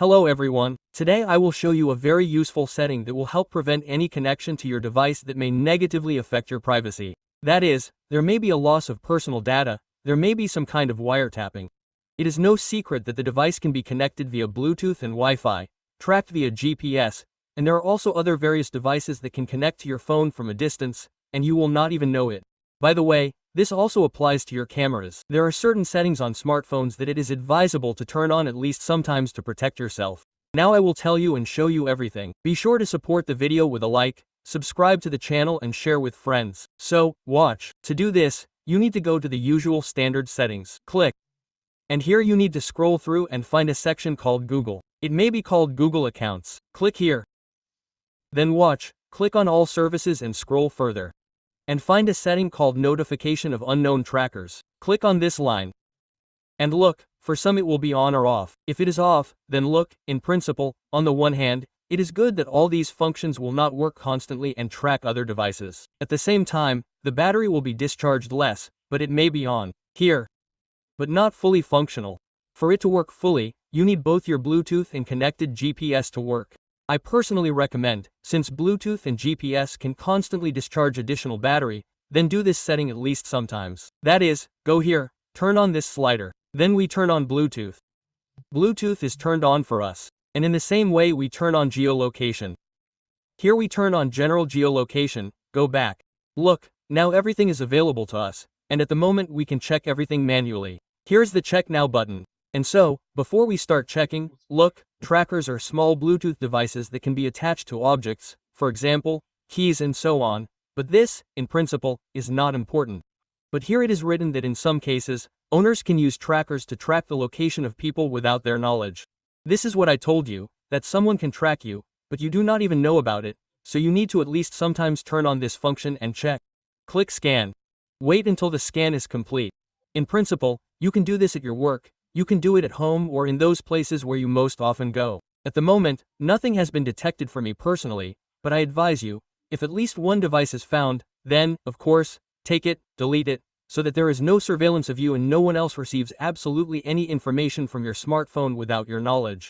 Hello everyone, today I will show you a very useful setting that will help prevent any connection to your device that may negatively affect your privacy. That is, there may be a loss of personal data, there may be some kind of wiretapping. It is no secret that the device can be connected via Bluetooth and Wi-Fi, tracked via GPS, and there are also other various devices that can connect to your phone from a distance, and you will not even know it. By the way, this also applies to your cameras. There are certain settings on smartphones that it is advisable to turn on at least sometimes to protect yourself. Now I will tell you and show you everything. Be sure to support the video with a like, subscribe to the channel and share with friends. So, watch. To do this, you need to go to the usual standard settings. Click. And here you need to scroll through and find a section called Google. It may be called Google Accounts. Click here. Then watch, click on All Services and scroll further. And find a setting called Notification of Unknown Trackers. Click on this line. And look, for some it will be on or off. If it is off, then look, in principle, on the one hand, it is good that all these functions will not work constantly and track other devices. At the same time, the battery will be discharged less, but it may be on, here, but not fully functional. For it to work fully, you need both your Bluetooth and connected GPS to work. I personally recommend, since Bluetooth and GPS can constantly discharge additional battery, then do this setting at least sometimes. That is, go here, turn on this slider. Then we turn on Bluetooth. Bluetooth is turned on for us. And in the same way we turn on geolocation. Here we turn on general geolocation, go back. Look, now everything is available to us, and at the moment we can check everything manually. Here's the Check Now button. And so, before we start checking, look, trackers are small Bluetooth devices that can be attached to objects, for example, keys and so on, but this, in principle, is not important. But here it is written that in some cases, owners can use trackers to track the location of people without their knowledge. This is what I told you, that someone can track you, but you do not even know about it, so you need to at least sometimes turn on this function and check. Click Scan. Wait until the scan is complete. In principle, you can do this at your work. You can do it at home or in those places where you most often go. At the moment, nothing has been detected for me personally, but I advise you, if at least one device is found, then, of course, take it, delete it, so that there is no surveillance of you and no one else receives absolutely any information from your smartphone without your knowledge.